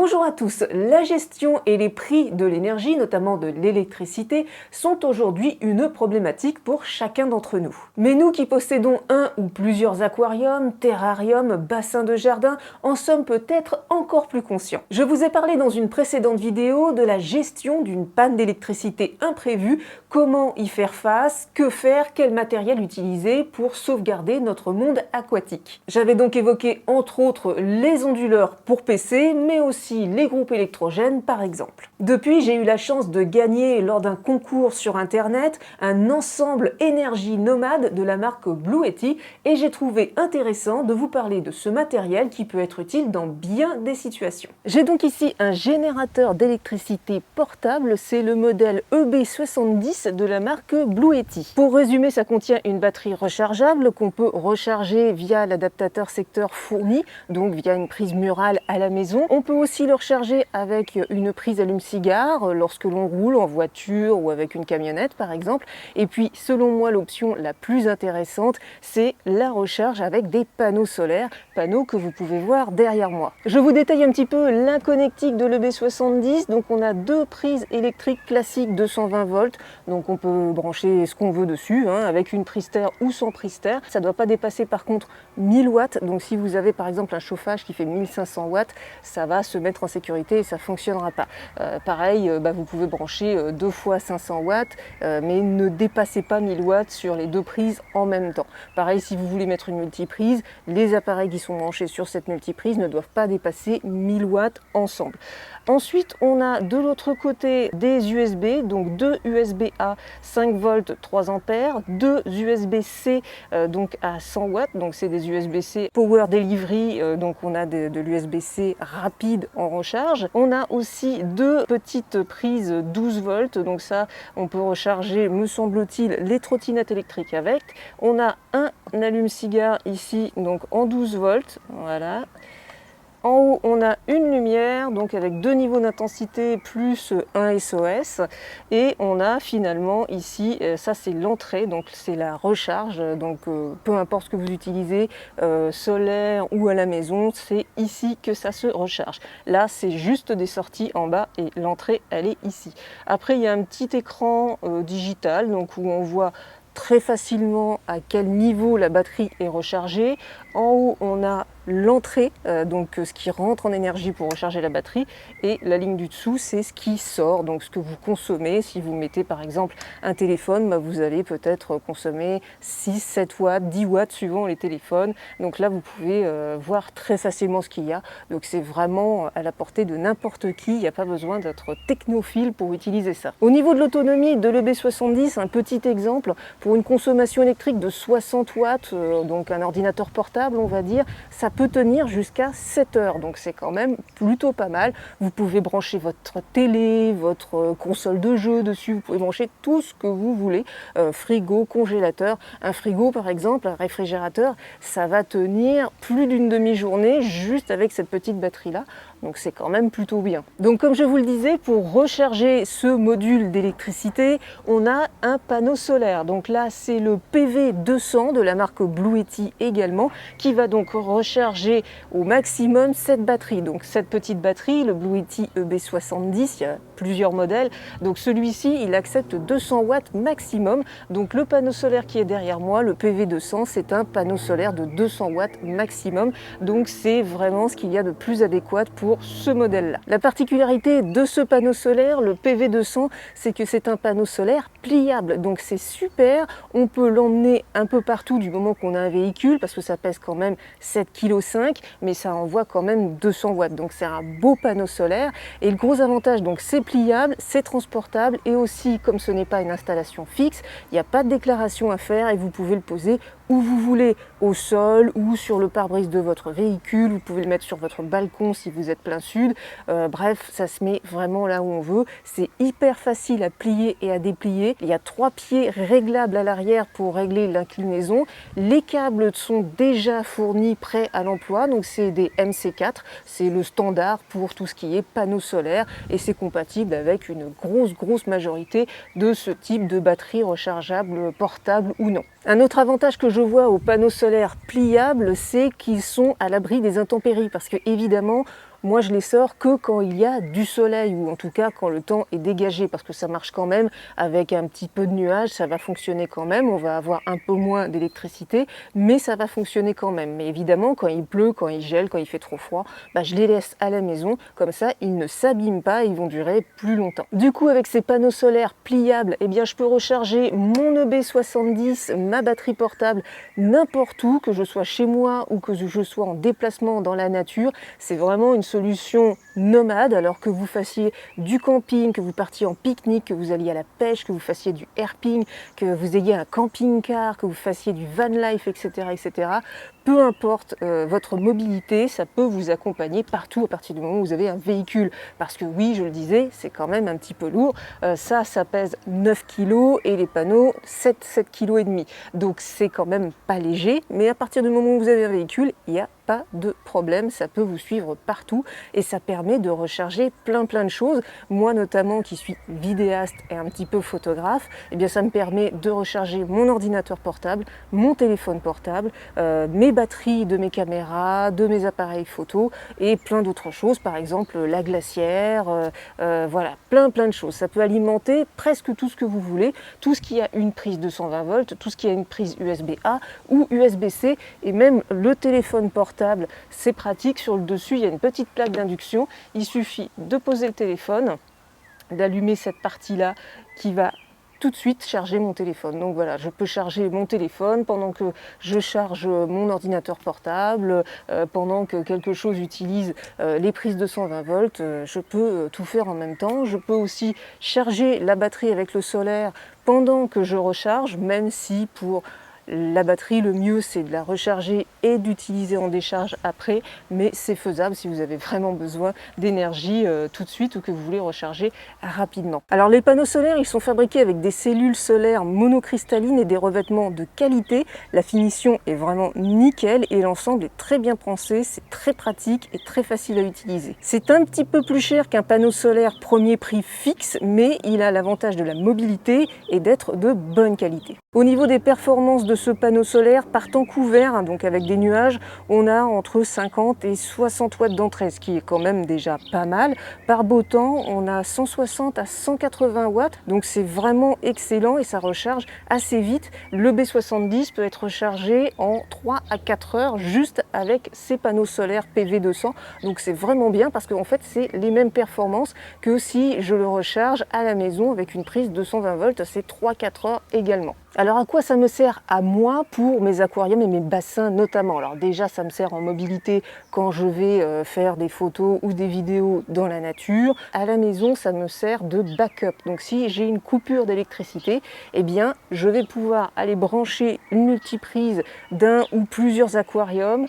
Bonjour à tous, la gestion et les prix de l'énergie, notamment de l'électricité, sont aujourd'hui une problématique pour chacun d'entre nous. Mais nous qui possédons un ou plusieurs aquariums, terrariums, bassins de jardin, en sommes peut-être encore plus conscients. Je vous ai parlé dans une précédente vidéo de la gestion d'une panne d'électricité imprévue, comment y faire face, que faire, quel matériel utiliser pour sauvegarder notre monde aquatique. J'avais donc évoqué entre autres les onduleurs pour PC, mais aussi les groupes électrogènes par exemple. Depuis, j'ai eu la chance de gagner lors d'un concours sur internet un ensemble énergie nomade de la marque Bluetti et j'ai trouvé intéressant de vous parler de ce matériel qui peut être utile dans bien des situations. J'ai donc ici un générateur d'électricité portable, c'est le modèle EB70 de la marque Bluetti. Pour résumer, ça contient une batterie rechargeable qu'on peut recharger via l'adaptateur secteur fourni, donc via une prise murale à la maison. On peut aussi le recharger avec une prise allume-cigare lorsque l'on roule en voiture ou avec une camionnette par exemple. Et puis selon moi l'option la plus intéressante, c'est la recharge avec des panneaux solaires, panneaux que vous pouvez voir derrière moi. Je vous détaille un petit peu l'inconnectique de l'EB70. Donc on a deux prises électriques classiques 220 volts, donc on peut brancher ce qu'on veut dessus, avec une prise terre ou sans prise terre. Ça ne doit pas dépasser par contre 1000 watts, donc si vous avez par exemple un chauffage qui fait 1500 watts, ça va se mettre en sécurité et ça ne fonctionnera pas. Pareil, vous pouvez brancher 2 fois 500 watts, mais ne dépassez pas 1000 watts sur les deux prises en même temps. Pareil, si vous voulez mettre une multiprise, les appareils qui sont branchés sur cette multiprise ne doivent pas dépasser 1000 watts ensemble. Ensuite, on a de l'autre côté des USB, donc deux USB-A 5 volts 3 ampères, deux USB-C donc à 100 watts, donc c'est des USB-C Power Delivery, donc on a de l'USB-C rapide en recharge. On a aussi deux petites prises 12 volts, donc ça on peut recharger, me semble-t-il, les trottinettes électriques avec. On a un allume-cigare ici, donc en 12 volts, voilà. En haut, on a une lumière, donc avec deux niveaux d'intensité plus un SOS. Et on a finalement ici, ça c'est l'entrée, donc c'est la recharge. Donc peu importe ce que vous utilisez, solaire ou à la maison, c'est ici que ça se recharge. Là, c'est juste des sorties en bas et l'entrée, elle est ici. Après, il y a un petit écran digital, donc où on voit très facilement à quel niveau la batterie est rechargée. En haut, on a l'entrée, donc ce qui rentre en énergie pour recharger la batterie, et la ligne du dessous, c'est ce qui sort, donc ce que vous consommez. Si vous mettez par exemple un téléphone, vous allez peut-être consommer 6, 7 watts, 10 watts suivant les téléphones. Donc là, vous pouvez voir très facilement ce qu'il y a. Donc c'est vraiment à la portée de n'importe qui, il n'y a pas besoin d'être technophile pour utiliser ça. Au niveau de l'autonomie de l'EB70, un petit exemple, pour une consommation électrique de 60 watts, donc un ordinateur portable, on va dire, ça peut tenir jusqu'à 7 heures, donc c'est quand même plutôt pas mal. Vous pouvez brancher votre télé, votre console de jeu dessus, vous pouvez brancher tout ce que vous voulez, frigo, congélateur. Un frigo par exemple, un réfrigérateur, ça va tenir plus d'une demi-journée juste avec cette petite batterie là. Donc c'est quand même plutôt bien. Donc comme je vous le disais, pour recharger ce module d'électricité, on a un panneau solaire. Donc là c'est le PV200 de la marque Bluetti également, qui va donc recharger au maximum cette batterie. Donc cette petite batterie, le Bluetti EB70, il y a plusieurs modèles. Donc celui-ci, il accepte 200 watts maximum. Donc le panneau solaire qui est derrière moi, le PV200, c'est un panneau solaire de 200 watts maximum. Donc c'est vraiment ce qu'il y a de plus adéquat pour ce modèle-là. La particularité de ce panneau solaire, le PV200, c'est que c'est un panneau solaire pliable. Donc c'est super, on peut l'emmener un peu partout du moment qu'on a un véhicule, parce que ça pèse quand même 7,5 kg, mais ça envoie quand même 200 watts. Donc c'est un beau panneau solaire. Et le gros avantage, donc c'est pliable, c'est transportable, et aussi comme ce n'est pas une installation fixe, il n'y a pas de déclaration à faire et vous pouvez le poser où vous voulez, au sol ou sur le pare-brise de votre véhicule. Vous pouvez le mettre sur votre balcon si vous êtes plein sud. Bref, ça se met vraiment là où on veut. C'est hyper facile à plier et à déplier. Il y a 3 pieds réglables à l'arrière pour régler l'inclinaison. Les câbles sont déjà fournis, prêts à l'emploi. Donc c'est des MC4. C'est le standard pour tout ce qui est panneaux solaires et c'est compatible avec une grosse majorité de ce type de batterie rechargeable, portable ou non. Un autre avantage que je vois aux panneaux solaires pliables, c'est qu'ils sont à l'abri des intempéries parce que évidemment moi je les sors que quand il y a du soleil ou en tout cas quand le temps est dégagé parce que ça marche quand même avec un petit peu de nuages, ça va fonctionner quand même, on va avoir un peu moins d'électricité mais ça va fonctionner quand même. Mais évidemment quand il pleut, quand il gèle, quand il fait trop froid, je les laisse à la maison, comme ça ils ne s'abîment pas, ils vont durer plus longtemps. Du coup avec ces panneaux solaires pliables, eh bien je peux recharger mon EB70, ma batterie portable n'importe où, que je sois chez moi ou que je sois en déplacement dans la nature. C'est vraiment une solution nomade, alors que vous fassiez du camping, que vous partiez en pique-nique, que vous alliez à la pêche, que vous fassiez du airping, que vous ayez un camping-car, que vous fassiez du van life, etc. etc. Peu importe votre mobilité, ça peut vous accompagner partout à partir du moment où vous avez un véhicule. Parce que oui, je le disais, c'est quand même un petit peu lourd. Ça pèse 9 kg et les panneaux 7 kg et demi. Donc c'est quand même pas léger, mais à partir du moment où vous avez un véhicule, il n'y a pas de problème, ça peut vous suivre partout et ça permet de recharger plein de choses. Moi notamment qui suis vidéaste et un petit peu photographe, eh bien ça me permet de recharger mon ordinateur portable, mon téléphone portable, mes batteries de mes caméras, de mes appareils photo et plein d'autres choses, par exemple la glacière, voilà, plein de choses. Ça peut alimenter presque tout ce que vous voulez, tout ce qui a une prise de 120 volts, tout ce qui a une prise USB-A ou USB-C et même le téléphone portable, c'est pratique. Sur le dessus, il y a une petite plaque d'induction. Il suffit de poser le téléphone, d'allumer cette partie-là qui va tout de suite charger mon téléphone. Donc voilà, je peux charger mon téléphone pendant que je charge mon ordinateur portable, pendant que quelque chose utilise les prises de 120 volts, je peux tout faire en même temps. Je peux aussi charger la batterie avec le solaire pendant que je recharge, même si pour la batterie, le mieux c'est de la recharger et d'utiliser en décharge après, mais c'est faisable si vous avez vraiment besoin d'énergie tout de suite ou que vous voulez recharger rapidement. Alors les panneaux solaires, ils sont fabriqués avec des cellules solaires monocristallines et des revêtements de qualité. La finition est vraiment nickel et l'ensemble est très bien pensé, c'est très pratique et très facile à utiliser. C'est un petit peu plus cher qu'un panneau solaire premier prix fixe, mais il a l'avantage de la mobilité et d'être de bonne qualité. Au niveau des performances de ce panneau solaire, par temps couvert, donc avec des nuages, on a entre 50 et 60 watts d'entrée, ce qui est quand même déjà pas mal. Par beau temps, on a 160 à 180 watts, donc c'est vraiment excellent et ça recharge assez vite. Le B70 peut être rechargé en 3 à 4 heures juste avec ces panneaux solaires PV200, donc c'est vraiment bien parce qu'en fait c'est les mêmes performances que si je le recharge à la maison avec une prise de 120 volts, c'est 3-4 heures également. Alors à quoi ça me sert à moi pour mes aquariums et mes bassins notamment? Alors déjà ça me sert en mobilité quand je vais faire des photos ou des vidéos dans la nature. À la maison ça me sert de backup. Donc si j'ai une coupure d'électricité, eh bien je vais pouvoir aller brancher une multiprise d'un ou plusieurs aquariums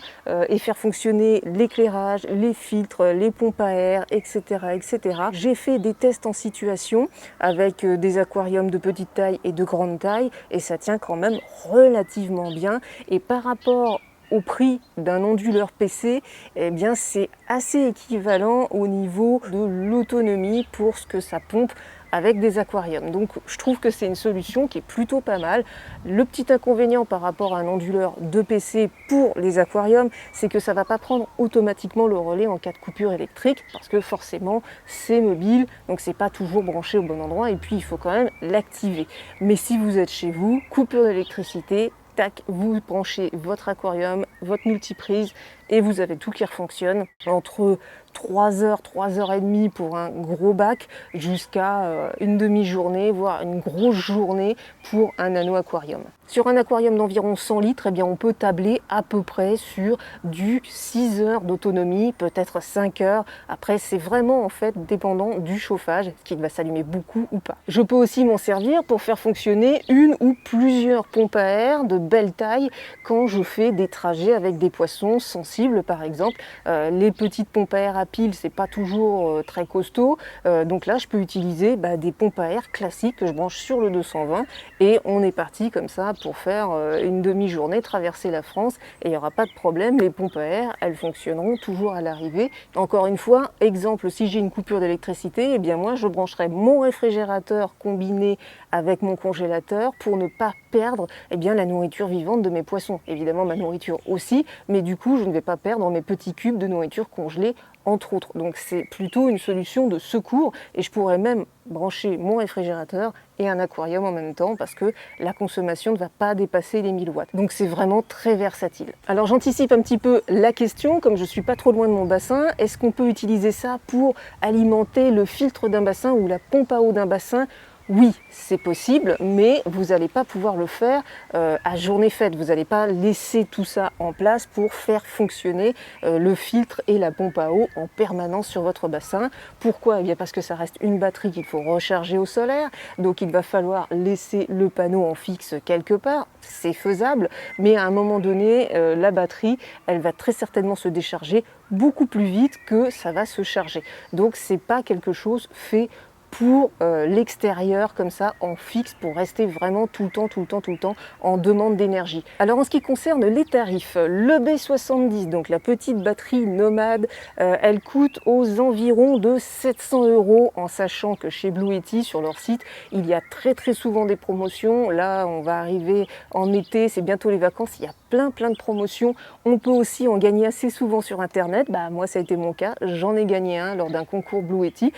et faire fonctionner l'éclairage, les filtres, les pompes à air, etc. etc. J'ai fait des tests en situation avec des aquariums de petite taille et de grande taille et ça tient quand même relativement bien. Et par rapport au prix d'un onduleur PC, eh bien c'est assez équivalent au niveau de l'autonomie pour ce que ça pompe avec des aquariums. Donc je trouve que c'est une solution qui est plutôt pas mal. Le petit inconvénient par rapport à un onduleur de PC pour les aquariums, c'est que ça ne va pas prendre automatiquement le relais en cas de coupure électrique parce que forcément c'est mobile, donc c'est pas toujours branché au bon endroit et puis il faut quand même l'activer. Mais si vous êtes chez vous, coupure d'électricité, tac, vous branchez votre aquarium, votre multiprise et vous avez tout qui refonctionne entre 3 heures, 3 heures et demie pour un gros bac jusqu'à une demi-journée, voire une grosse journée pour un nano aquarium. Sur un aquarium d'environ 100 litres, eh bien, on peut tabler à peu près sur du 6 heures d'autonomie, peut-être 5 heures. Après, c'est vraiment en fait dépendant du chauffage, qui va s'allumer beaucoup ou pas. Je peux aussi m'en servir pour faire fonctionner une ou plusieurs pompes à air de belle taille quand je fais des trajets avec des poissons sensibles, par exemple. Les petites pompes à air à pile, c'est pas toujours très costaud. Donc là, je peux utiliser des pompes à air classiques que je branche sur le 220 et on est parti comme ça pour faire une demi-journée, traverser la France et il n'y aura pas de problème, les pompes à air, elles fonctionneront toujours à l'arrivée. Encore une fois, exemple, si j'ai une coupure d'électricité, eh bien moi je brancherai mon réfrigérateur combiné avec mon congélateur pour ne pas perdre la nourriture vivante de mes poissons. Évidemment ma nourriture aussi, mais du coup je ne vais pas perdre mes petits cubes de nourriture congelée entre autres. Donc c'est plutôt une solution de secours et je pourrais même brancher mon réfrigérateur et un aquarium en même temps parce que la consommation ne va pas dépasser les 1000 watts. Donc c'est vraiment très versatile. Alors j'anticipe un petit peu la question, comme je suis pas trop loin de mon bassin, est-ce qu'on peut utiliser ça pour alimenter le filtre d'un bassin ou la pompe à eau d'un bassin? Oui, c'est possible, mais vous n'allez pas pouvoir le faire à journée faite. Vous n'allez pas laisser tout ça en place pour faire fonctionner le filtre et la pompe à eau en permanence sur votre bassin. Pourquoi? Eh bien parce que ça reste une batterie qu'il faut recharger au solaire, donc il va falloir laisser le panneau en fixe quelque part. C'est faisable, mais à un moment donné, la batterie, elle va très certainement se décharger beaucoup plus vite que ça va se charger. Donc c'est pas quelque chose fait pour l'extérieur comme ça en fixe pour rester vraiment tout le temps en demande d'énergie. Alors en ce qui concerne les tarifs, le B70, donc la petite batterie nomade, elle coûte aux environs de 700 € en sachant que chez Blue Yeti sur leur site il y a très souvent des promotions. Là on va arriver en été, c'est bientôt les vacances, il y a plein de promotions. On peut aussi en gagner assez souvent sur internet. Moi ça a été mon cas, j'en ai gagné un lors d'un concours Blue Yeti,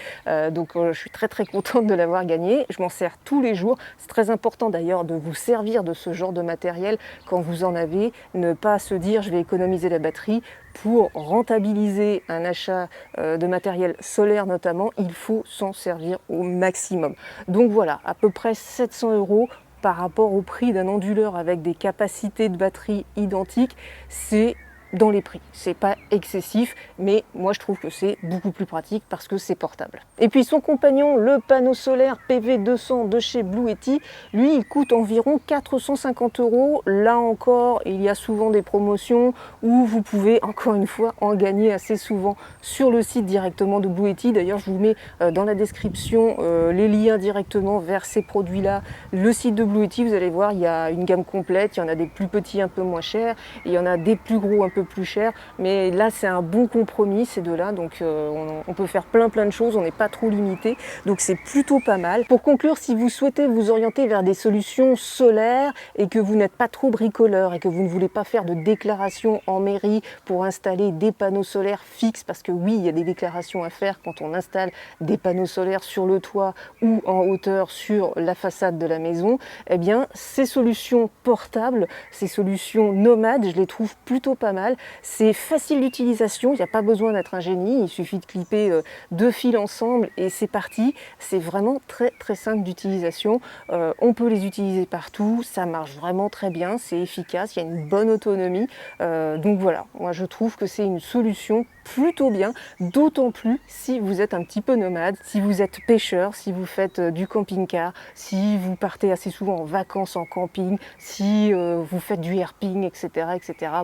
donc je suis très contente de l'avoir gagné. Je m'en sers tous les jours. C'est très important d'ailleurs de vous servir de ce genre de matériel quand vous en avez, ne pas se dire je vais économiser la batterie. Pour rentabiliser un achat de matériel solaire notamment, il faut s'en servir au maximum. Donc voilà, à peu près 700 € par rapport au prix d'un onduleur avec des capacités de batterie identiques, c'est dans les prix. C'est pas excessif, mais moi je trouve que c'est beaucoup plus pratique parce que c'est portable. Et puis son compagnon, le panneau solaire PV200 de chez Blue Yeti, lui il coûte environ 450 €. Là encore, il y a souvent des promotions où vous pouvez encore une fois en gagner assez souvent sur le site directement de Blue Yeti. D'ailleurs je vous mets dans la description les liens directement vers ces produits-là. Le site de Blue Yeti, vous allez voir, il y a une gamme complète, il y en a des plus petits un peu moins chers, et il y en a des plus gros un peu plus cher, mais là c'est un bon compromis ces deux-là, donc on peut faire plein de choses, on n'est pas trop limité, donc c'est plutôt pas mal. Pour conclure, si vous souhaitez vous orienter vers des solutions solaires et que vous n'êtes pas trop bricoleur et que vous ne voulez pas faire de déclaration en mairie pour installer des panneaux solaires fixes, parce que oui, il y a des déclarations à faire quand on installe des panneaux solaires sur le toit ou en hauteur sur la façade de la maison, eh bien ces solutions portables, ces solutions nomades, je les trouve plutôt pas mal. C'est facile d'utilisation, il n'y a pas besoin d'être un génie, il suffit de clipper deux fils ensemble et c'est parti. C'est vraiment très simple d'utilisation. On peut les utiliser partout, ça marche vraiment très bien, c'est efficace, il y a une bonne autonomie. Donc voilà, moi je trouve que c'est une solution plutôt bien, d'autant plus si vous êtes un petit peu nomade, si vous êtes pêcheur, si vous faites du camping-car, si vous partez assez souvent en vacances en camping, si vous faites du herping, etc.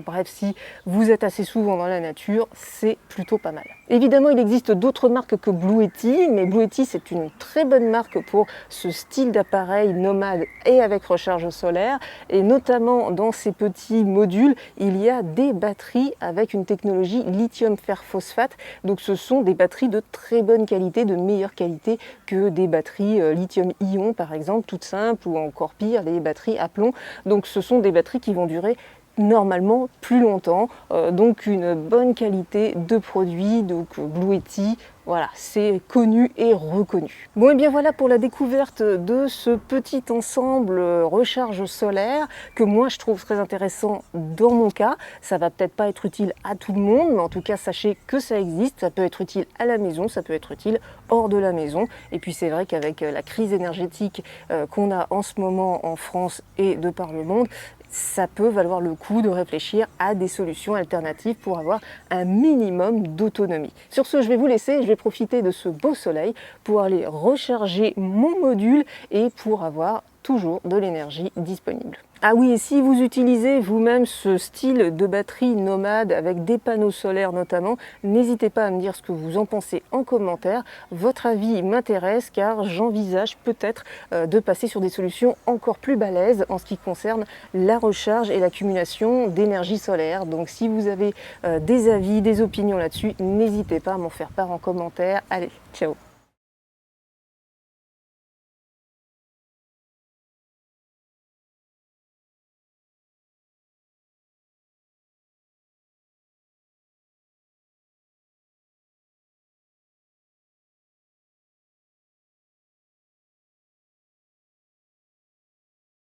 Bref, si vous êtes assez souvent dans la nature, c'est plutôt pas mal. Évidemment, il existe d'autres marques que Blue Yeti, mais Blue Yeti c'est une très bonne marque pour ce style d'appareil nomade et avec recharge solaire, et notamment dans ces petits modules, il y a des batteries avec une technologie lithium fer phosphate, donc ce sont des batteries de très bonne qualité, de meilleure qualité que des batteries lithium-ion par exemple, toutes simples, ou encore pire, les batteries à plomb. Donc ce sont des batteries qui vont durer normalement plus longtemps, donc une bonne qualité de produit, donc Blue Yeti, voilà, c'est connu et reconnu. Bon et bien voilà pour la découverte de ce petit ensemble recharge solaire que moi je trouve très intéressant dans mon cas. Ça va peut-être pas être utile à tout le monde, mais en tout cas sachez que ça existe, ça peut être utile à la maison, ça peut être utile hors de la maison. Et puis c'est vrai qu'avec la crise énergétique qu'on a en ce moment en France et de par le monde, ça peut valoir le coup de réfléchir à des solutions alternatives pour avoir un minimum d'autonomie. Sur ce, je vais vous laisser, je vais profiter de ce beau soleil pour aller recharger mon module et pour avoir toujours de l'énergie disponible. Ah oui, et si vous utilisez vous-même ce style de batterie nomade avec des panneaux solaires notamment, n'hésitez pas à me dire ce que vous en pensez en commentaire. Votre avis m'intéresse car j'envisage peut-être de passer sur des solutions encore plus balèzes en ce qui concerne la recharge et l'accumulation d'énergie solaire. Donc si vous avez des avis, des opinions là-dessus, n'hésitez pas à m'en faire part en commentaire. Allez, ciao!